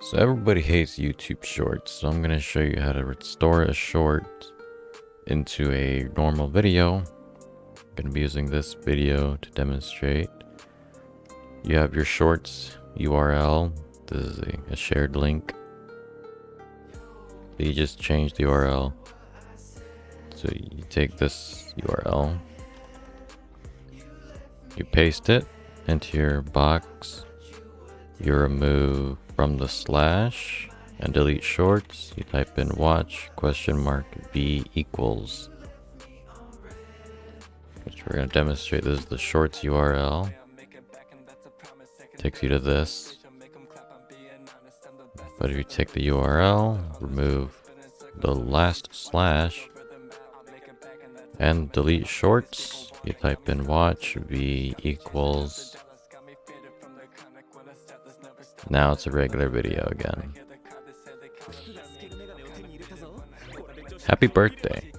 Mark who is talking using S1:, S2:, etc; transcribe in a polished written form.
S1: So everybody hates YouTube Shorts, so I'm going to show you how to restore a short into a normal video. I'm going to be using this video to demonstrate. You have your Shorts URL. This is a shared link. So you just change the URL. So you take this URL, you paste it into your box, you remove from the slash and delete shorts. You type in watch $v equals, which we're going to demonstrate. This is the shorts URL. Takes you to this. But if you take the URL, remove the last slash and delete shorts, you type in watch v equals. Now it's a regular video again. Happy birthday.